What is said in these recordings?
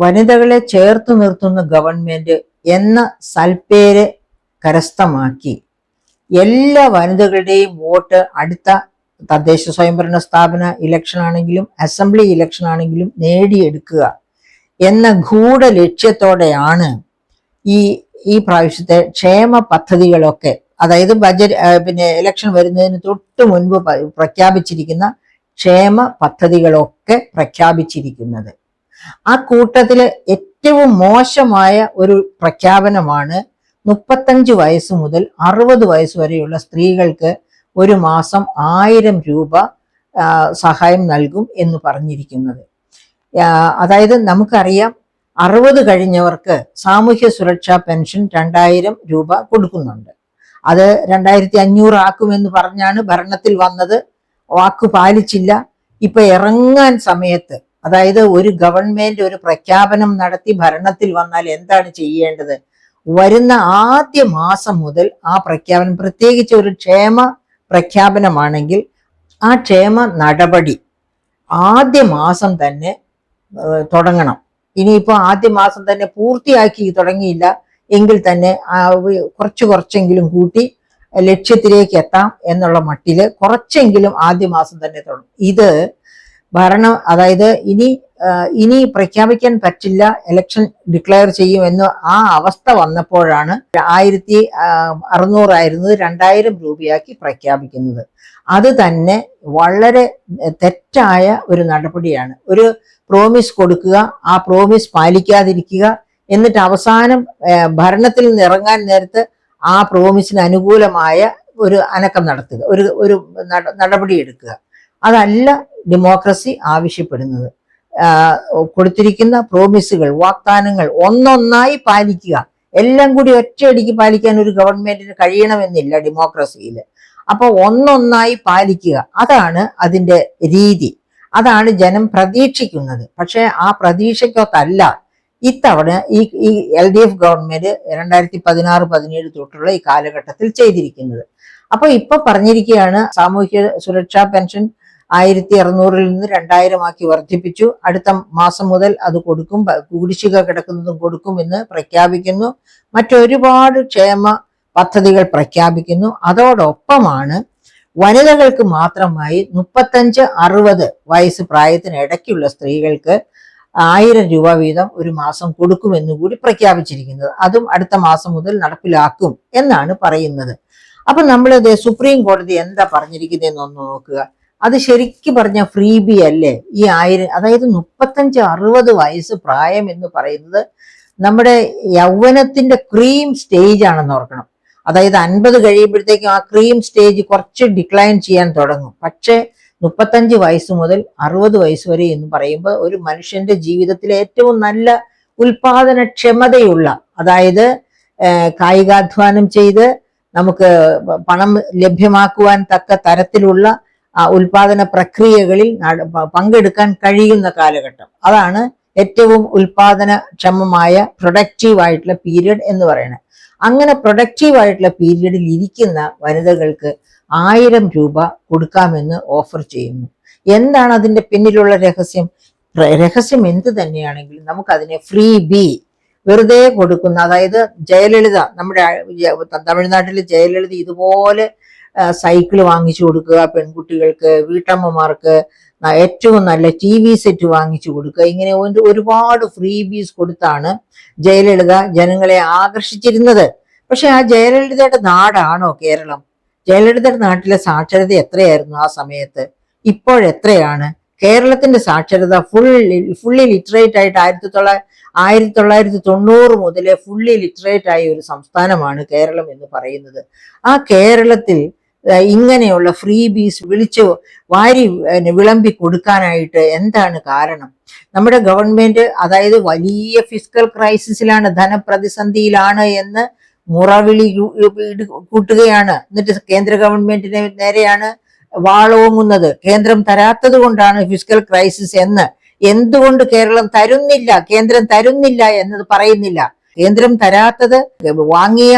വനിതകളെ ചേർത്ത് നിർത്തുന്ന ഗവൺമെന്റ് എന്ന സൽപ്പേര് കരസ്ഥമാക്കി എല്ലാ വനിതകളുടെയും വോട്ട് അടുത്ത തദ്ദേശ സ്വയംഭരണ സ്ഥാപന ഇലക്ഷൻ ആണെങ്കിലും അസംബ്ലി ഇലക്ഷൻ ആണെങ്കിലും നേടിയെടുക്കുക എന്ന ഗൂഢ ലക്ഷ്യത്തോടെയാണ് ഈ പ്രാവശ്യത്തെ ക്ഷേമ പദ്ധതികളൊക്കെ, അതായത് ബജറ്റ് ഇലക്ഷൻ വരുന്നതിന് തൊട്ട് മുൻപ് പ്രഖ്യാപിച്ചിരിക്കുന്ന ക്ഷേമ പദ്ധതികളൊക്കെ പ്രഖ്യാപിച്ചിരിക്കുന്നത്. ആ കൂട്ടത്തില് ഏറ്റവും മോശമായ ഒരു പ്രഖ്യാപനമാണ് 35 വയസ്സ് മുതൽ 60 വയസ്സ് വരെയുള്ള സ്ത്രീകൾക്ക് ഒരു മാസം 1000 രൂപ സഹായം നൽകും എന്ന് പറഞ്ഞിരിക്കുന്നത്. അതായത് നമുക്കറിയാം 60 കഴിഞ്ഞവർക്ക് സാമൂഹ്യ സുരക്ഷാ പെൻഷൻ 2000 രൂപ കൊടുക്കുന്നുണ്ട്. അത് 2500 ആക്കുമെന്ന് പറഞ്ഞാണ് ഭരണത്തിൽ വന്നത്. വാക്ക് പാലിച്ചില്ല. ഇപ്പൊ ഇറങ്ങാൻ സമയത്ത്, അതായത് ഒരു ഗവൺമെന്റ് ഒരു പ്രഖ്യാപനം നടത്തി ഭരണത്തിൽ വന്നാൽ എന്താണ് ചെയ്യേണ്ടത്? വരുന്ന ആദ്യ മാസം മുതൽ ആ പ്രഖ്യാപനം, പ്രത്യേകിച്ച് ഒരു ക്ഷേമ പ്രഖ്യാപനമാണെങ്കിൽ ആ ക്ഷേമ നടപടി ആദ്യ മാസം തന്നെ തുടങ്ങണം. ഇനിയിപ്പോൾ ആദ്യ മാസം തന്നെ പൂർത്തിയാക്കി തുടങ്ങിയില്ല എങ്കിൽ തന്നെ കുറച്ചെങ്കിലും കൂട്ടി ലക്ഷ്യത്തിലേക്ക് എത്താം എന്നുള്ള മട്ടില് കുറച്ചെങ്കിലും ആദ്യ മാസം തന്നെ തുടങ്ങും. ഇത് ഭരണം, അതായത് ഇനി പ്രഖ്യാപിക്കാൻ പറ്റില്ല, ഇലക്ഷൻ ഡിക്ലെയർ ചെയ്യുമെന്ന് ആ അവസ്ഥ വന്നപ്പോഴാണ് 1600 ആയിരുന്നത് 2000 രൂപയാക്കി പ്രഖ്യാപിക്കുന്നത്. അത് തന്നെ വളരെ തെറ്റായ ഒരു നടപടിയാണ്. ഒരു പ്രോമിസ് കൊടുക്കുക, ആ പ്രോമിസ് പാലിക്കാതിരിക്കുക, എന്നിട്ട് അവസാനം ഭരണത്തിൽ നിന്ന് ഇറങ്ങാൻ നേരത്ത് ആ പ്രോമിസിന് അനുകൂലമായ ഒരു അനക്കം നടത്തുക, ഒരു നടപടി എടുക്കുക. അതല്ല ഡെമോക്രസി ആവശ്യപ്പെടുന്നത്. കൊടുത്തിരിക്കുന്ന പ്രോമിസുകൾ, വാഗ്ദാനങ്ങൾ ഒന്നൊന്നായി പാലിക്കുക. എല്ലാം കൂടി ഒറ്റയടിക്ക് പാലിക്കാൻ ഒരു ഗവൺമെന്റിന് കഴിയണമെന്നില്ല ഡെമോക്രസിയിൽ. അപ്പൊ ഒന്നൊന്നായി പാലിക്കുക, അതാണ് അതിന്റെ രീതി. അതാണ് ജനം പ്രതീക്ഷിക്കുന്നത്. പക്ഷെ ആ പ്രതീക്ഷയ്ക്കൊത്തല്ല ഇത്തവണ ഈ LDF ഗവൺമെന്റ് 2016-17 തൊട്ടുള്ള ഈ കാലഘട്ടത്തിൽ ചെയ്തിരിക്കുന്നത്. അപ്പൊ ഇപ്പൊ പറഞ്ഞിരിക്കുകയാണ് സാമൂഹ്യ സുരക്ഷാ പെൻഷൻ 1600 നിന്ന് 2000 ആക്കി വർദ്ധിപ്പിച്ചു. അടുത്ത മാസം മുതൽ അത് കൊടുക്കും, കുടിശ്ശിക കിടക്കുന്നതും കൊടുക്കുമെന്ന് പ്രഖ്യാപിക്കുന്നു. മറ്റൊരുപാട് ക്ഷേമ പദ്ധതികൾ പ്രഖ്യാപിക്കുന്നു. അതോടൊപ്പമാണ് വനിതകൾക്ക് മാത്രമായി 35-60 വയസ്സ് പ്രായത്തിനിടയ്ക്കുള്ള സ്ത്രീകൾക്ക് 1000 രൂപ വീതം ഒരു മാസം കൊടുക്കുമെന്ന് കൂടി പ്രഖ്യാപിച്ചിരിക്കുന്നത്. അതും അടുത്ത മാസം മുതൽ നടപ്പിലാക്കും എന്നാണ് പറയുന്നത്. അപ്പൊ നമ്മളിത് സുപ്രീം കോടതി എന്താ പറഞ്ഞിരിക്കുന്നതെന്ന് ഒന്ന് നോക്കുക. അത് ശരിക്കും പറഞ്ഞ ഫ്രീ ബി അല്ലേ ഈ 1000? അതായത് 35-60 വയസ്സ് പ്രായം എന്ന് പറയുന്നത് നമ്മുടെ യൗവനത്തിന്റെ ക്രീം സ്റ്റേജ് ആണെന്ന് ഓർക്കണം. അതായത് 50 കഴിയുമ്പോഴത്തേക്കും ആ ക്രീം സ്റ്റേജ് കുറച്ച് ഡിക്ലൈൻ ചെയ്യാൻ തുടങ്ങും. പക്ഷേ 35 വയസ്സ് മുതൽ 60 വയസ്സ് വരെ എന്ന് പറയുമ്പോൾ ഒരു മനുഷ്യന്റെ ജീവിതത്തിലെ ഏറ്റവും നല്ല ഉൽപാദനക്ഷമതയുള്ള, അതായത് കായികാധ്വാനം ചെയ്ത് നമുക്ക് പണം ലഭ്യമാക്കുവാൻ തക്ക തരത്തിലുള്ള ഉൽപാദന പ്രക്രിയകളിൽ പങ്കെടുക്കാൻ കഴിയുന്ന കാലഘട്ടം. അതാണ് ഏറ്റവും ഉൽപാദനക്ഷമമായ പ്രൊഡക്റ്റീവ് ആയിട്ടുള്ള പീരിയഡ് എന്ന് പറയുന്നത്. അങ്ങനെ പ്രൊഡക്റ്റീവ് ആയിട്ടുള്ള പീരിയഡിൽ ഇരിക്കുന്ന വനിതകൾക്ക് 1000 രൂപ കൊടുക്കാമെന്ന് ഓഫർ ചെയ്യുന്നു. എന്താണ് അതിന്റെ പിന്നിലുള്ള രഹസ്യം? രഹസ്യം എന്ത് തന്നെയാണെങ്കിലും നമുക്കതിനെ ഫ്രീ ബി, വെറുതെ കൊടുക്കുന്ന, അതായത് ജയലളിത, നമ്മുടെ തമിഴ്നാട്ടിലെ ജയലളിത ഇതുപോലെ സൈക്കിൾ വാങ്ങിച്ചു കൊടുക്കുക പെൺകുട്ടികൾക്ക്, വീട്ടമ്മമാർക്ക് ഏറ്റവും നല്ല TV സെറ്റ് വാങ്ങിച്ചു കൊടുക്കുക, ഇങ്ങനെ ഒരുപാട് ഫ്രീ ബീസ് കൊടുത്താണ് ജയലളിത ജനങ്ങളെ ആകർഷിച്ചിരുന്നത്. പക്ഷെ ആ ജയലളിതയുടെ നാടാണോ കേരളം? ജയലളിതയുടെ നാട്ടിലെ സാക്ഷരത എത്രയായിരുന്നു ആ സമയത്ത്? ഇപ്പോഴെത്രയാണ്? കേരളത്തിന്റെ സാക്ഷരത ഫുള്ളി ലിറ്ററേറ്റ് ആയിട്ട് 1990 മുതലേ ഫുള്ളി ലിറ്ററേറ്റ് ആയ ഒരു സംസ്ഥാനമാണ് കേരളം എന്ന് പറയുന്നത്. ആ കേരളത്തിൽ ഇങ്ങനെയുള്ള ഫ്രീ ബീസ് വിളിച്ച് വാരി വിളമ്പി കൊടുക്കാനായിട്ട് എന്താണ് കാരണം? നമ്മുടെ ഗവൺമെന്റ്, അതായത് വലിയ ഫിസ്ക്കൽ ക്രൈസിസിലാണ്, ധനപ്രതിസന്ധിയിലാണ് എന്ന് മുറവിളി കൂട്ടുകയാണ്. എന്നിട്ട് കേന്ദ്ര ഗവൺമെന്റിന് നേരെയാണ് വാളോങ്ങുന്നത്. കേന്ദ്രം തരാത്തത് കൊണ്ടാണ് ഫിസ്ക്കൽ ക്രൈസിസ് എന്ന്. എന്തുകൊണ്ട് കേരളം തരുന്നില്ല, കേന്ദ്രം തരുന്നില്ല എന്നത് പറയുന്നില്ല. കേന്ദ്രം തരാത്തത് വാങ്ങിയ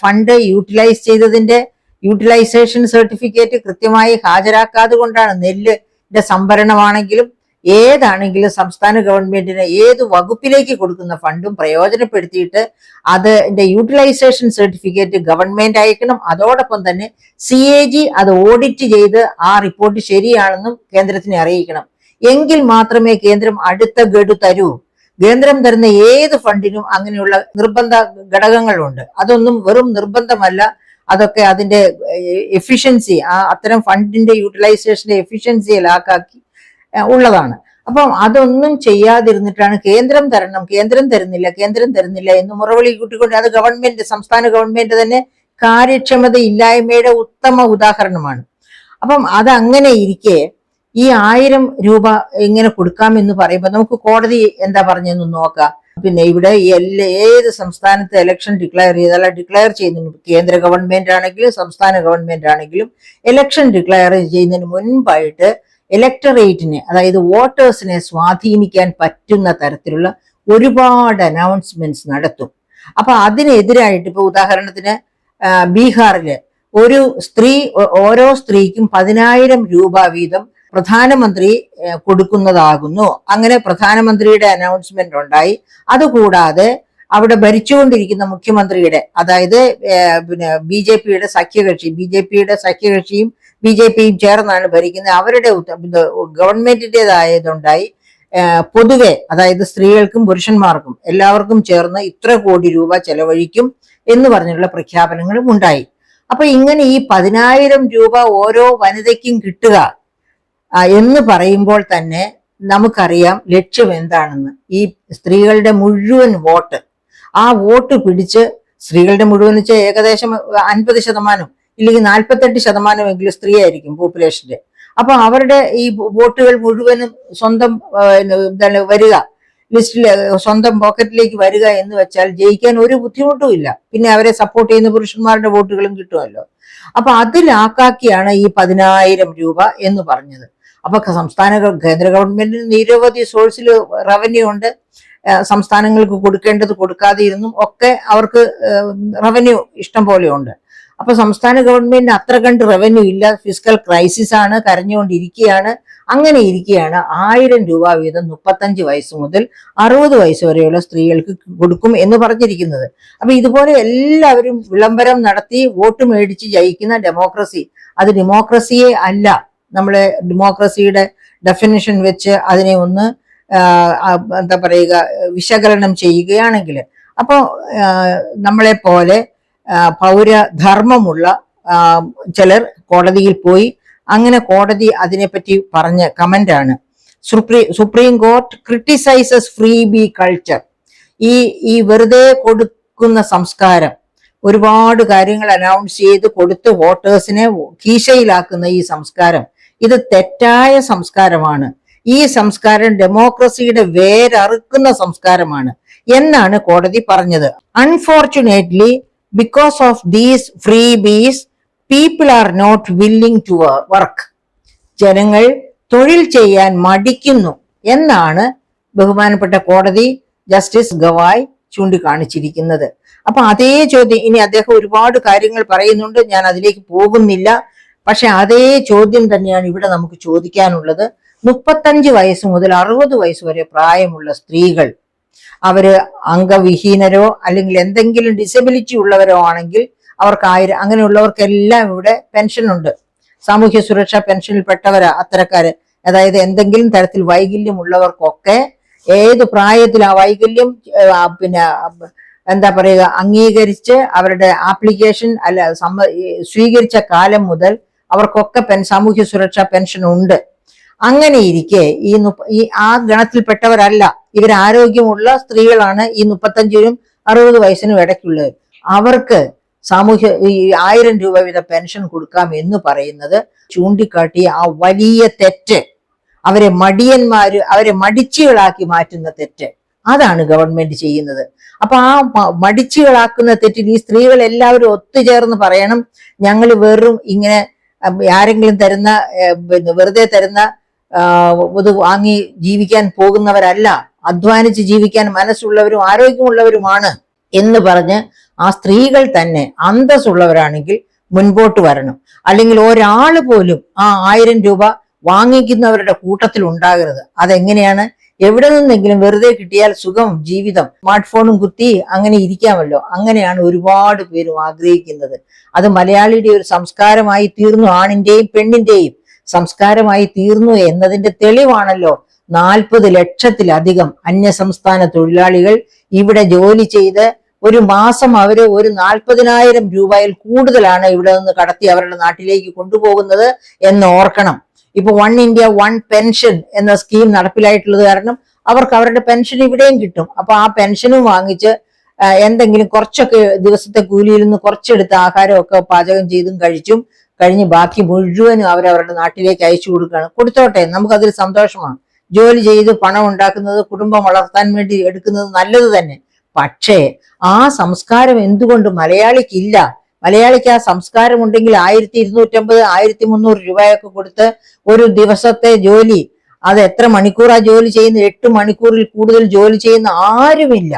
ഫണ്ട് യൂട്ടിലൈസ് ചെയ്തതിന്റെ യൂട്ടിലൈസേഷൻ സർട്ടിഫിക്കറ്റ് കൃത്യമായി ഹാജരാക്കാതെ കൊണ്ടാണ്. നെല്ലിന്റെ സംഭരണമാണെങ്കിലും ഏതാണെങ്കിലും സംസ്ഥാന ഗവൺമെന്റിന് ഏത് വകുപ്പിലേക്ക് കൊടുക്കുന്ന ഫണ്ടും പ്രയോജനപ്പെടുത്തിയിട്ട് അതിന്റെ യൂട്ടിലൈസേഷൻ സർട്ടിഫിക്കറ്റ് ഗവൺമെന്റ് അയക്കണം. അതോടൊപ്പം തന്നെ CAG അത് ഓഡിറ്റ് ചെയ്ത് ആ റിപ്പോർട്ട് ശരിയാണെന്നും കേന്ദ്രത്തിനെ അറിയിക്കണം. എങ്കിൽ മാത്രമേ കേന്ദ്രം അടുത്ത ഗഡു തരൂ. കേന്ദ്രം തരുന്ന ഏത് ഫണ്ടിനും അങ്ങനെയുള്ള നിർബന്ധ ഘടകങ്ങളുണ്ട്. അതൊന്നും വെറും നിർബന്ധമല്ല, അതൊക്കെ അതിന്റെ എഫിഷ്യൻസി, അത്തരം ഫണ്ടിന്റെ യൂട്ടിലൈസേഷന്റെ എഫിഷ്യൻസിയെ ലാക്കാക്കി ഉള്ളതാണ്. അപ്പം അതൊന്നും ചെയ്യാതിരുന്നിട്ടാണ് കേന്ദ്രം തരണം, കേന്ദ്രം തരുന്നില്ല എന്ന് മുറവിളി കൂട്ടിക്കൊണ്ട്, അത് ഗവൺമെന്റ്, സംസ്ഥാന ഗവൺമെന്റ് തന്നെ കാര്യക്ഷമത ഇല്ലായ്മയുടെ ഉത്തമ ഉദാഹരണമാണ്. അപ്പം അത് അങ്ങനെ ഇരിക്കെ ഈ 1000 രൂപ ഇങ്ങനെ കൊടുക്കാമെന്ന് പറയുമ്പോൾ നമുക്ക് കോടതി എന്താ പറഞ്ഞതെന്ന് നോക്കാം. പിന്നെ ഇവിടെ ഏത് സംസ്ഥാനത്ത് ഇലക്ഷൻ ഡിക്ലെയർ ചെയ്താലും ഡിക്ലെയർ ചെയ്യുന്നതിന് കേന്ദ്ര ഗവൺമെന്റ് ആണെങ്കിലും സംസ്ഥാന ഗവൺമെന്റ് ആണെങ്കിലും ഇലക്ഷൻ ഡിക്ലെയർ ചെയ്യുന്നതിന് മുൻപായിട്ട് ഇലക്ടറേറ്റിനെ, അതായത് വോട്ടേഴ്സിനെ സ്വാധീനിക്കാൻ പറ്റുന്ന തരത്തിലുള്ള ഒരുപാട് അനൗൺസ്മെന്റ്സ് നടത്തും. അപ്പൊ അതിനെതിരായിട്ട് ഇപ്പൊ ഉദാഹരണത്തിന് ബീഹാറില് ഒരു സ്ത്രീ, ഓരോ സ്ത്രീക്കും 10,000 രൂപ വീതം പ്രധാനമന്ത്രി കൊടുക്കുന്നതാകുന്നു. അങ്ങനെ പ്രധാനമന്ത്രിയുടെ അനൗൺസ്മെന്റ് ഉണ്ടായി. അതുകൂടാതെ അവിടെ ഭരിച്ചുകൊണ്ടിരിക്കുന്ന മുഖ്യമന്ത്രിയുടെ, അതായത് പിന്നെ ബിജെപിയുടെ സഖ്യകക്ഷിയും BJPയും ചേർന്നാണ് ഭരിക്കുന്നത്, അവരുടെ ഗവൺമെന്റിൻ്റെതായതുണ്ടായി. പൊതുവെ, അതായത് സ്ത്രീകൾക്കും പുരുഷന്മാർക്കും എല്ലാവർക്കും ചേർന്ന് ഇത്ര കോടി രൂപ ചെലവഴിക്കും എന്ന് പറഞ്ഞുള്ള പ്രഖ്യാപനങ്ങളും ഉണ്ടായി. അപ്പൊ ഇങ്ങനെ ഈ 10,000 രൂപ ഓരോ വനിതയ്ക്കും കിട്ടുക എന്ന് പറയുമ്പോൾ തന്നെ നമുക്കറിയാം ലക്ഷ്യം എന്താണെന്ന്. ഈ സ്ത്രീകളുടെ മുഴുവൻ വോട്ട്, ആ വോട്ട് പിടിച്ച്, സ്ത്രീകളുടെ മുഴുവൻ വെച്ചാൽ ഏകദേശം 50% ഇല്ലെങ്കിൽ 48% സ്ത്രീ ആയിരിക്കും പോപ്പുലേഷന്റെ. അപ്പൊ അവരുടെ ഈ വോട്ടുകൾ മുഴുവനും സ്വന്തം വരിക, ലിസ്റ്റിൽ സ്വന്തം പോക്കറ്റിലേക്ക് വരിക എന്ന് വെച്ചാൽ ജയിക്കാൻ ഒരു ബുദ്ധിമുട്ടും ഇല്ല. പിന്നെ അവരെ സപ്പോർട്ട് ചെയ്യുന്ന പുരുഷന്മാരുടെ വോട്ടുകളും കിട്ടുമല്ലോ. അപ്പൊ അതിലാക്കാക്കിയാണ് ഈ 10,000 രൂപ എന്ന് പറഞ്ഞത്. അപ്പൊ കേന്ദ്ര ഗവൺമെന്റിന് നിരവധി സോഴ്സിൽ റവന്യൂ ഉണ്ട്. സംസ്ഥാനങ്ങൾക്ക് കൊടുക്കേണ്ടത് കൊടുക്കാതെയിരുന്നും ഒക്കെ അവർക്ക് റവന്യൂ ഇഷ്ടം പോലെ ഉണ്ട്. അപ്പൊ സംസ്ഥാന ഗവൺമെന്റിന് അത്ര കണ്ട് റവന്യൂ ഇല്ല, ഫിസിക്കൽ ക്രൈസിസ് ആണ്, കരഞ്ഞുകൊണ്ടിരിക്കുകയാണ്. അങ്ങനെ ഇരിക്കുകയാണ് 1000 രൂപ വീതം 35 വയസ്സ് മുതൽ 60 വയസ്സ് വരെയുള്ള സ്ത്രീകൾക്ക് കൊടുക്കും എന്ന് പറഞ്ഞിരിക്കുന്നത്. അപ്പൊ ഇതുപോലെ എല്ലാവരും വിളംബരം നടത്തി വോട്ട് മേടിച്ച് ജയിക്കുന്ന ഡെമോക്രസി, അത് ഡെമോക്രസിയെ അല്ല. നമ്മളെ ഡെമോക്രസിയുടെ ഡെഫിനിഷൻ വെച്ച് അതിനെ ഒന്ന് എന്താ പറയുക, വിശകലനം ചെയ്യുകയാണെങ്കിൽ, അപ്പോൾ നമ്മളെ പോലെ പൗരധർമ്മമുള്ള ചിലർ കോടതിയിൽ പോയി. അങ്ങനെ കോടതി അതിനെപ്പറ്റി പറഞ്ഞ കമന്റാണ്, Supreme Court criticises freebie culture. ഈ വെറുതെ കൊടുക്കുന്ന സംസ്കാരം, ഒരുപാട് കാര്യങ്ങൾ അനൗൺസ് ചെയ്ത് കൊടുത്ത് വോട്ടേഴ്സിനെ കീശയിലാക്കുന്ന ഈ സംസ്കാരം, ഇത് തെറ്റായ സംസ്കാരമാണ്. ഈ സംസ്കാരം ഡെമോക്രസിയുടെ വേരറുക്കുന്ന സംസ്കാരമാണ് എന്നാണ് കോടതി പറഞ്ഞത്. Unfortunately, because of these freebies, people are not willing to work. ജനങ്ങൾ തൊഴിൽ ചെയ്യാൻ മടിക്കുന്നു എന്നാണ് ബഹുമാനപ്പെട്ട കോടതി ജസ്റ്റിസ് ഗവായ് ചൂണ്ടിക്കാണിച്ചിരിക്കുന്നത്. അപ്പൊ അതേ ചോദ്യം, ഇനി അദ്ദേഹം ഒരുപാട് കാര്യങ്ങൾ പറയുന്നുണ്ട്, ഞാൻ അതിലേക്ക് പോകുന്നില്ല. പക്ഷെ അതേ ചോദ്യം തന്നെയാണ് ഇവിടെ നമുക്ക് ചോദിക്കാനുള്ളത്. 35 വയസ്സ് മുതൽ 60 വയസ്സ് വരെ പ്രായമുള്ള സ്ത്രീകൾ, അവര് അംഗവിഹീനരോ അല്ലെങ്കിൽ എന്തെങ്കിലും ഡിസബിലിറ്റി ഉള്ളവരോ ആണെങ്കിൽ അവർക്ക് 1000, അങ്ങനെയുള്ളവർക്കെല്ലാം ഇവിടെ പെൻഷൻ ഉണ്ട്. സാമൂഹ്യ സുരക്ഷാ പെൻഷനിൽ പെട്ടവരാ അത്തരക്കാര്. അതായത് എന്തെങ്കിലും തരത്തിൽ വൈകല്യം ഉള്ളവർക്കൊക്കെ ഏത് പ്രായത്തിൽ ആ വൈകല്യം പിന്നെ എന്താ പറയുക അംഗീകരിച്ച് അവരുടെ ആപ്ലിക്കേഷൻ സ്വീകരിച്ച കാലം മുതൽ അവർക്കൊക്കെ സാമൂഹ്യ സുരക്ഷാ പെൻഷൻ ഉണ്ട്. അങ്ങനെ ഇരിക്കെ ആ ഗണത്തിൽപ്പെട്ടവരല്ല, ഇവർ ആരോഗ്യമുള്ള സ്ത്രീകളാണ്. ഈ 35-നും 60 വയസ്സിനും ഇടയ്ക്കുള്ളത്. അവർക്ക് ഈ 1000 രൂപ വീതം പെൻഷൻ കൊടുക്കാം എന്ന് പറയുന്നത് ചൂണ്ടിക്കാട്ടിയ ആ വലിയ തെറ്റ്, അവരെ മടിച്ചികളാക്കി മാറ്റുന്ന തെറ്റ്, അതാണ് ഗവൺമെന്റ് ചെയ്യുന്നത്. അപ്പൊ ആ മടിച്ചികളാക്കുന്ന തെറ്റിൽ ഈ സ്ത്രീകൾ എല്ലാവരും ഒത്തുചേർന്ന് പറയണം, ഞങ്ങൾ വെറും ഇങ്ങനെ ആരെങ്കിലും തരുന്ന വെറുതെ തരുന്ന ഇത് വാങ്ങി ജീവിക്കാൻ പോകുന്നവരല്ല, അധ്വാനിച്ച് ജീവിക്കാൻ മനസ്സുള്ളവരും ആരോഗ്യമുള്ളവരുമാണ് എന്ന് പറഞ്ഞ് ആ സ്ത്രീകൾ തന്നെ അന്തസ്സുള്ളവരാണെങ്കിൽ മുൻപോട്ട് വരണം. അല്ലെങ്കിൽ ഒരാൾ പോലും ആ 1000 രൂപ വാങ്ങിക്കുന്നവരുടെ കൂട്ടത്തിൽ ഉണ്ടാകരുത്. അതെങ്ങനെയാണ്? എവിടെ നിന്നെങ്കിലും വെറുതെ കിട്ടിയാൽ സുഖം ജീവിതം, സ്മാർട്ട് ഫോണും കുത്തി അങ്ങനെ ഇരിക്കാമല്ലോ. അങ്ങനെയാണ് ഒരുപാട് പേരും ആഗ്രഹിക്കുന്നത്. അത് മലയാളിയുടെ ഒരു സംസ്കാരമായി തീർന്നു, ആണിന്റെയും പെണ്ണിന്റെയും സംസ്കാരമായി തീർന്നു എന്നതിന്റെ തെളിവാണല്ലോ 40 ലക്ഷത്തിലധികം അന്യസംസ്ഥാന തൊഴിലാളികൾ ഇവിടെ ജോലി ചെയ്ത് ഒരു മാസം അവര് ഒരു 40,000 രൂപയിൽ കൂടുതലാണ് ഇവിടെ നിന്ന് കടത്തി അവരുടെ നാട്ടിലേക്ക് കൊണ്ടുപോകുന്നത് എന്ന് ഓർക്കണം. ഇപ്പൊ 1 India 1 പെൻഷൻ എന്ന സ്കീം നടപ്പിലായിട്ടുള്ളത് കാരണം അവർക്ക് അവരുടെ പെൻഷൻ ഇവിടെയും കിട്ടും. അപ്പൊ ആ പെൻഷനും വാങ്ങിച്ച് എന്തെങ്കിലും കുറച്ചൊക്കെ ദിവസത്തെ കൂലിയിൽ നിന്ന് കുറച്ചെടുത്ത് ആഹാരമൊക്കെ പാചകം ചെയ്തും കഴിച്ചും കഴിഞ്ഞ് ബാക്കി മുഴുവനും അവരവരുടെ നാട്ടിലേക്ക് അയച്ചു കൊടുക്കുകയാണ്. കൊടുത്തോട്ടെ, നമുക്കതിൽ സന്തോഷമാണ്. ജോലി ചെയ്ത് പണം ഉണ്ടാക്കുന്നത്, കുടുംബം വളർത്താൻ വേണ്ടി എടുക്കുന്നത് നല്ലത് തന്നെ. പക്ഷേ ആ സംസ്കാരം എന്തുകൊണ്ട് മലയാളിക്കില്ല? മലയാളിക്ക് ആ സംസ്കാരം ഉണ്ടെങ്കിൽ 1250 1300 രൂപയൊക്കെ കൊടുത്ത് ഒരു ദിവസത്തെ ജോലി, അത് എത്ര മണിക്കൂറാ ജോലി ചെയ്യുന്ന? 8 മണിക്കൂറിൽ കൂടുതൽ ജോലി ചെയ്യുന്ന ആരുമില്ല.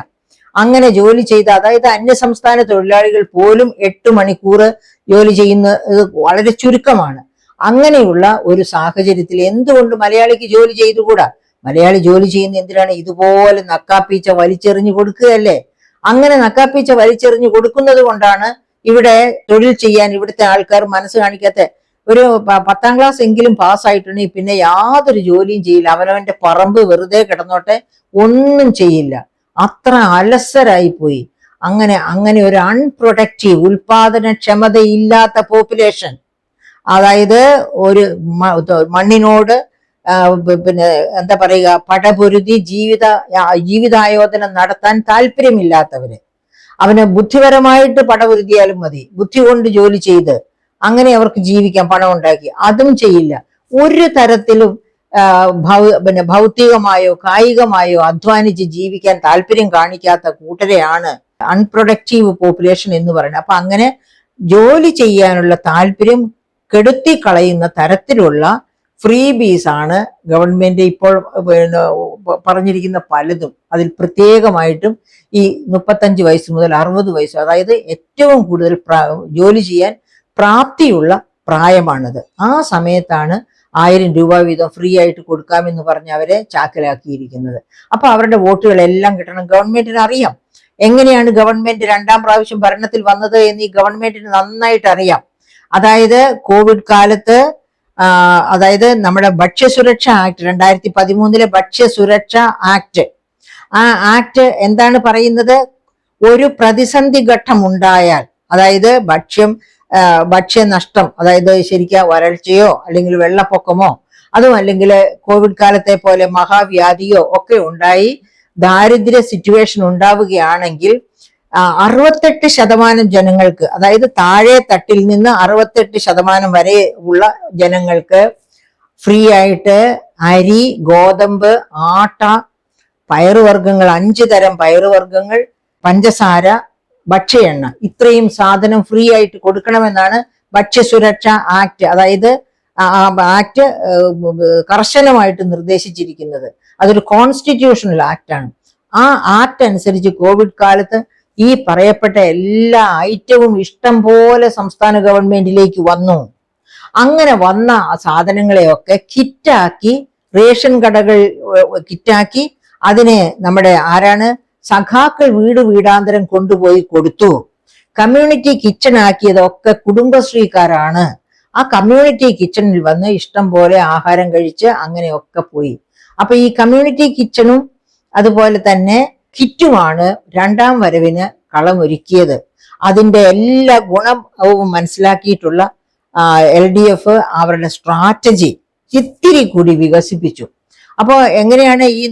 അങ്ങനെ ജോലി ചെയ്ത്, അതായത് അന്യസംസ്ഥാന തൊഴിലാളികൾ പോലും 8 മണിക്കൂർ ജോലി ചെയ്യുന്നത് വളരെ ചുരുക്കമാണ്. അങ്ങനെയുള്ള ഒരു സാഹചര്യത്തിൽ എന്തുകൊണ്ട് മലയാളിക്ക് ജോലി ചെയ്തുകൂടാ? മലയാളി ജോലി ചെയ്യുന്ന എന്തിനാണ്? ഇതുപോലെ നക്കാപ്പീച്ച വലിച്ചെറിഞ്ഞു കൊടുക്കുകയല്ലേ. അങ്ങനെ നക്കാപ്പീച്ച വലിച്ചെറിഞ്ഞു കൊടുക്കുന്നത് കൊണ്ടാണ് ഇവിടെ തൊഴിൽ ചെയ്യാൻ ഇവിടുത്തെ ആൾക്കാർ മനസ്സ് കാണിക്കാത്ത. ഒരു 10ാം ക്ലാസ് എങ്കിലും പാസ്സായിട്ടുണ്ടെങ്കിൽ പിന്നെ യാതൊരു ജോലിയും ചെയ്യില്ല. അവനവന്റെ പറമ്പ് വെറുതെ കിടന്നോട്ടെ, ഒന്നും ചെയ്യില്ല. അത്ര അലസരായി പോയി. അങ്ങനെ ഒരു അൺപ്രൊഡക്റ്റീവ്, ഉൽപാദനക്ഷമതയില്ലാത്ത പോപ്പുലേഷൻ, അതായത് ഒരു മണ്ണിനോട് പിന്നെ എന്താ പറയുക, പടപൊരുതി ജീവിതായോധനം നടത്താൻ താല്പര്യമില്ലാത്തവര്. അവന് ബുദ്ധിപരമായിട്ട് പടപൊരുതിയാലും മതി, ബുദ്ധി കൊണ്ട് ജോലി ചെയ്ത് അങ്ങനെ അവർക്ക് ജീവിക്കാം, പണം ഉണ്ടാക്കി. അതും ചെയ്യില്ല. ഒരു തരത്തിലും പിന്നെ ഭൗതികമായോ കായികമായോ അധ്വാനിച്ച് ജീവിക്കാൻ താല്പര്യം കാണിക്കാത്ത കൂട്ടരെയാണ് അൺപ്രൊഡക്റ്റീവ് പോപ്പുലേഷൻ എന്ന് പറയുന്നത്. അപ്പൊ അങ്ങനെ ജോലി ചെയ്യാനുള്ള താല്പര്യം കെടുത്തി കളയുന്ന തരത്തിലുള്ള ഫ്രീ ബീസ് ആണ് ഗവൺമെന്റ് ഇപ്പോൾ പറഞ്ഞിരിക്കുന്ന പലതും. അതിൽ പ്രത്യേകമായിട്ടും ഈ 35 വയസ്സ് മുതൽ 60 വയസ്സ്, അതായത് ഏറ്റവും കൂടുതൽ ജോലി ചെയ്യാൻ പ്രാപ്തിയുള്ള പ്രായമാണത്. ആ സമയത്താണ് 1000 രൂപ വീതം ഫ്രീ ആയിട്ട് കൊടുക്കാമെന്ന് പറഞ്ഞ് അവരെ ചാക്കിലാക്കിയിരിക്കുന്നത്. അപ്പൊ അവരുടെ വോട്ടുകളെല്ലാം കിട്ടണം. ഗവൺമെന്റിന് അറിയാം എങ്ങനെയാണ് ഗവൺമെന്റ് 2ാം പ്രാവശ്യം ഭരണത്തിൽ വന്നത് എന്ന്. ഈ ഗവൺമെന്റിന് നന്നായിട്ട് അറിയാം. അതായത് കോവിഡ് കാലത്ത്, അതായത് നമ്മുടെ ഭക്ഷ്യസുരക്ഷ ആക്ട് 2013 ഭക്ഷ്യസുരക്ഷ ആക്ട്, ആ ആക്ട് എന്താണ് പറയുന്നത്? ഒരു പ്രതിസന്ധി ഘട്ടം ഉണ്ടായാൽ, അതായത് ഭക്ഷ്യനഷ്ടം, അതായത് ശരിക്കും വരൾച്ചയോ അല്ലെങ്കിൽ വെള്ളപ്പൊക്കമോ അതും അല്ലെങ്കിൽ കോവിഡ് കാലത്തെ പോലെ മഹാവ്യാധിയോ ഒക്കെ ഉണ്ടായി ദാരിദ്ര്യ സിറ്റുവേഷൻ ഉണ്ടാവുകയാണെങ്കിൽ 68% ജനങ്ങൾക്ക്, അതായത് താഴെ തട്ടിൽ നിന്ന് 68% വരെ ഉള്ള ജനങ്ങൾക്ക് ഫ്രീ ആയിട്ട് അരി, ഗോതമ്പ്, ആട്ട, പയറുവർഗ്ഗങ്ങൾ, 5 തരം പയറുവർഗ്ഗങ്ങൾ, പഞ്ചസാര, ഭക്ഷ്യ എണ്ണ, ഇത്രയും സാധനം ഫ്രീ ആയിട്ട് കൊടുക്കണമെന്നാണ് ഭക്ഷ്യസുരക്ഷ ആക്ട്, അതായത് ആക്ട് കർശനമായിട്ട് നിർദ്ദേശിച്ചിരിക്കുന്നത്. അതൊരു കോൺസ്റ്റിറ്റ്യൂഷണൽ ആക്ടാണ്. ആ ആക്ട് അനുസരിച്ച് കോവിഡ് കാലത്ത് ഈ പറയപ്പെട്ട എല്ലാ ഐറ്റവും ഇഷ്ടം പോലെ സംസ്ഥാന ഗവൺമെന്റിലേക്ക് വന്നു. അങ്ങനെ വന്ന സാധനങ്ങളെയൊക്കെ കിറ്റാക്കി, റേഷൻ കടകൾ കിറ്റാക്കി, അതിനെ നമ്മുടെ സഖാക്കൾ വീടാന്തരം കൊണ്ടുപോയി കൊടുത്തു. കമ്മ്യൂണിറ്റി കിച്ചൺ ആക്കിയതൊക്കെ കുടുംബശ്രീക്കാരാണ്. ആ കമ്മ്യൂണിറ്റി കിച്ചണിൽ വന്ന് ഇഷ്ടം പോലെ ആഹാരം കഴിച്ച് അങ്ങനെയൊക്കെ പോയി. അപ്പൊ ഈ കമ്മ്യൂണിറ്റി കിച്ചണും അതുപോലെ തന്നെ കിറ്റുമാണ് 2ാം വരവിന് കളമൊരുക്കിയത്. അതിന്റെ എല്ലാ ഗുണവും മനസ്സിലാക്കിയിട്ടുള്ള LDF അവരുടെ സ്ട്രാറ്റജി ഇത്തിരി കൂടി വികസിപ്പിച്ചു. അപ്പൊ എങ്ങനെയാണ് ഈ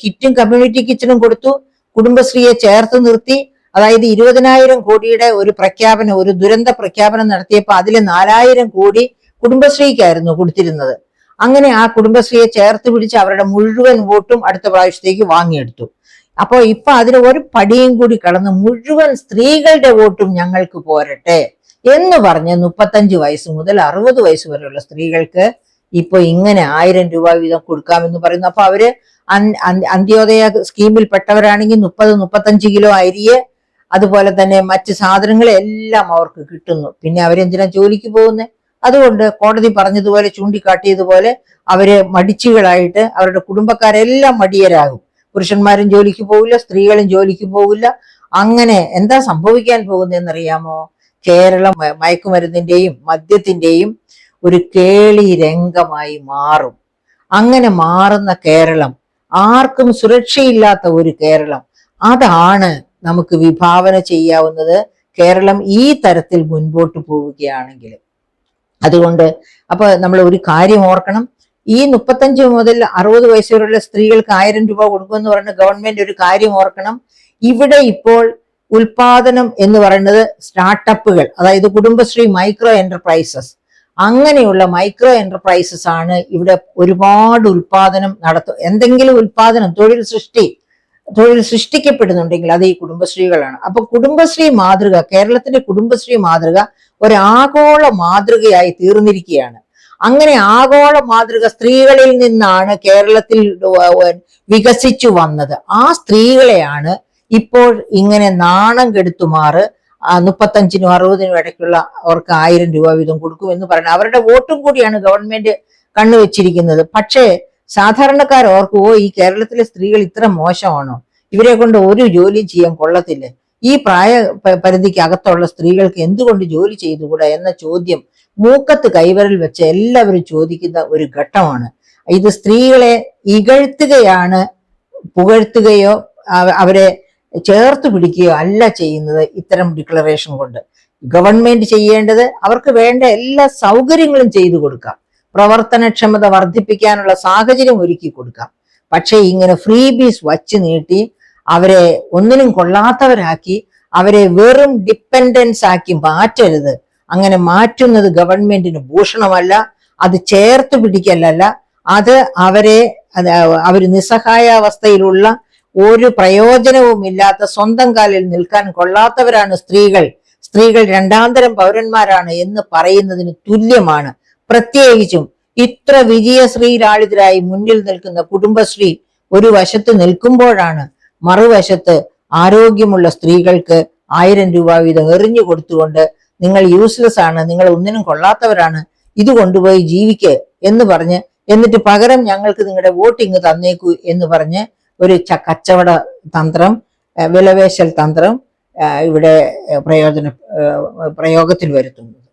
കിറ്റും കമ്മ്യൂണിറ്റി കിച്ചണും കൊടുത്തു, കുടുംബശ്രീയെ ചേർത്ത് നിർത്തി. അതായത് 20,000 കോടിയുടെ ഒരു പ്രഖ്യാപനം, ഒരു ദുരന്ത പ്രഖ്യാപനം നടത്തിയപ്പോൾ അതിൽ 4,000 കോടി കുടുംബശ്രീക്കായിരുന്നു കൊടുത്തിരുന്നത്. അങ്ങനെ ആ കുടുംബശ്രീയെ ചേർത്ത് പിടിച്ച് അവരുടെ മുഴുവൻ വോട്ടും അടുത്ത പ്രാവശ്യത്തേക്ക് വാങ്ങിയെടുത്തു. അപ്പൊ ഇപ്പൊ അതിന് ഒരു പടിയും കൂടി കടന്ന് മുഴുവൻ സ്ത്രീകളുടെ വോട്ടും ഞങ്ങൾക്ക് പോരട്ടെ എന്ന് പറഞ്ഞ് 35 വയസ്സ് മുതൽ 60 വയസ്സ് വരെയുള്ള സ്ത്രീകൾക്ക് ഇപ്പൊ ഇങ്ങനെ 1000 രൂപ വീതം കൊടുക്കാമെന്ന് പറയുന്നു. അപ്പൊ അവര് അന്ത്യോദയ സ്കീമിൽ പെട്ടവരാണെങ്കിൽ 30-35 കിലോ അരിയെ അതുപോലെ തന്നെ മറ്റ് സാധനങ്ങളെല്ലാം അവർക്ക് കിട്ടുന്നു. പിന്നെ അവരെന്തിനാ ജോലിക്ക് പോകുന്നത്? അതുകൊണ്ട് കോടതി പറഞ്ഞതുപോലെ, ചൂണ്ടിക്കാട്ടിയതുപോലെ അവര് മടിച്ചികളായിട്ട് അവരുടെ കുടുംബക്കാരെല്ലാം മടിയരാകും. പുരുഷന്മാരും ജോലിക്ക് പോകില്ല, സ്ത്രീകളും ജോലിക്ക് പോകില്ല. അങ്ങനെ എന്താ സംഭവിക്കാൻ പോകുന്നതെന്നറിയാമോ? കേരളം മയക്കുമരുന്നിന്റെയും മദ്യത്തിന്റെയും ഒരു കേളി രംഗമായി മാറും. അങ്ങനെ മാറുന്ന കേരളം, ആർക്കും സുരക്ഷയില്ലാത്ത ഒരു കേരളം, അതാണ് നമുക്ക് വിഭാവന ചെയ്യാവുന്നത് കേരളം ഈ തരത്തിൽ മുൻപോട്ട് പോവുകയാണെങ്കിൽ. അതുകൊണ്ട് അപ്പൊ നമ്മൾ ഒരു കാര്യം ഓർക്കണം, ഈ 35 മുതൽ 60 വയസ്സ് വരെയുള്ള സ്ത്രീകൾക്ക് 1000 രൂപ കൊടുക്കുമെന്ന് പറയുന്ന ഗവൺമെന്റ് ഒരു കാര്യം ഓർക്കണം. ഇവിടെ ഇപ്പോൾ ഉൽപാദനം എന്ന് പറയുന്നത് സ്റ്റാർട്ടപ്പുകൾ, അതായത് കുടുംബശ്രീ മൈക്രോ എന്റർപ്രൈസസ്, അങ്ങനെയുള്ള മൈക്രോ എന്റർപ്രൈസസ് ആണ് ഇവിടെ ഒരുപാട് ഉൽപാദനം എന്തെങ്കിലും ഉൽപാദനം, തൊഴിൽ സൃഷ്ടിക്കപ്പെടുന്നുണ്ടെങ്കിൽ അത് ഈ കുടുംബശ്രീകളാണ്. അപ്പൊ കുടുംബശ്രീ മാതൃക, കേരളത്തിന്റെ കുടുംബശ്രീ മാതൃക ഒരു ആഗോള മാതൃകയായി തീർന്നിരിക്കുകയാണ്. അങ്ങനെ ആഗോള മാതൃക സ്ത്രീകളിൽ നിന്നാണ് കേരളത്തിൽ വികസിച്ചു വന്നത്. ആ സ്ത്രീകളെയാണ് ഇപ്പോൾ ഇങ്ങനെ നാണം കെടുത്തുമാറ് 35-നും 60-നും ഇടയ്ക്കുള്ള അവർക്ക് 1000 രൂപ വീതം കൊടുക്കുമെന്ന് പറയുന്നത്. അവരുടെ വോട്ടും കൂടിയാണ് ഗവൺമെന്റ് കണ്ണുവെച്ചിരിക്കുന്നത്. പക്ഷേ സാധാരണക്കാർ ഓർക്കുവോ, ഈ കേരളത്തിലെ സ്ത്രീകൾ ഇത്ര മോശമാണോ? ഇവരെ കൊണ്ട് ഒരു ജോലിയും ചെയ്യാൻ കൊള്ളത്തില്ലേ? ഈ പ്രായ പരിധിക്ക് അകത്തുള്ള സ്ത്രീകൾക്ക് എന്തുകൊണ്ട് ജോലി ചെയ്തുകൂടാ എന്ന ചോദ്യം മൂക്കത്ത് കൈവിരൽ വെച്ച് എല്ലാവരും ചോദിക്കുന്ന ഒരു ഘട്ടമാണ് ഇത്. സ്ത്രീകളെ ഇകഴ്ത്തുകയാണ്, പുകഴ്ത്തുകയോ അവരെ ചേർത്ത് പിടിക്കുകയോ അല്ല ചെയ്യുന്നത് ഇത്തരം ഡിക്ലറേഷൻ കൊണ്ട്. ഗവൺമെന്റ് ചെയ്യേണ്ടത് അവർക്ക് വേണ്ട എല്ലാ സൗകര്യങ്ങളും ചെയ്തു കൊടുക്കാം, പ്രവർത്തനക്ഷമത വർദ്ധിപ്പിക്കാനുള്ള സാഹചര്യം ഒരുക്കി കൊടുക്കാം. പക്ഷെ ഇങ്ങനെ ഫ്രീ ബീസ് വച്ച് നീട്ടി അവരെ ഒന്നിനും കൊള്ളാത്തവരാക്കി അവരെ വെറും ഡിപ്പെൻഡൻസ് ആക്കി മാറ്റരുത്. അങ്ങനെ മാറ്റുന്നത് ഗവൺമെന്റിന് ഭൂഷണമല്ല, അത് ചേർത്ത് പിടിക്കലല്ല, അത് അവര് നിസ്സഹായാവസ്ഥയിലുള്ള ഒരു പ്രയോജനവുമില്ലാത്ത സ്വന്തം കാലിൽ നിൽക്കാൻ കൊള്ളാത്തവരാണ് സ്ത്രീകൾ രണ്ടാന്തരം പൗരന്മാരാണ് എന്ന് പറയുന്നതിന് തുല്യമാണ്. പ്രത്യേകിച്ചും ഇത്ര വിജയശ്രീലാളിതരായി മുന്നിൽ നിൽക്കുന്ന കുടുംബശ്രീ ഒരു വശത്ത് നിൽക്കുമ്പോഴാണ് മറുവശത്ത് ആരോഗ്യമുള്ള സ്ത്രീകൾക്ക് 1000 രൂപ വീതം എറിഞ്ഞു കൊടുത്തുകൊണ്ട് നിങ്ങൾ യൂസ്ലെസ് ആണ്, നിങ്ങൾ ഒന്നിനും കൊള്ളാത്തവരാണ്, ഇത് കൊണ്ടുപോയി ജീവിക്ക് എന്ന് പറഞ്ഞ്, എന്നിട്ട് പകരം ഞങ്ങൾക്ക് നിങ്ങളുടെ വോട്ടിങ് തന്നേക്കൂ എന്ന് പറഞ്ഞ് ഒരു കച്ചവട തന്ത്രം, വിലവേശൽ തന്ത്രം ഇവിടെ പ്രയോഗത്തിൽ വരുത്തുന്നത്.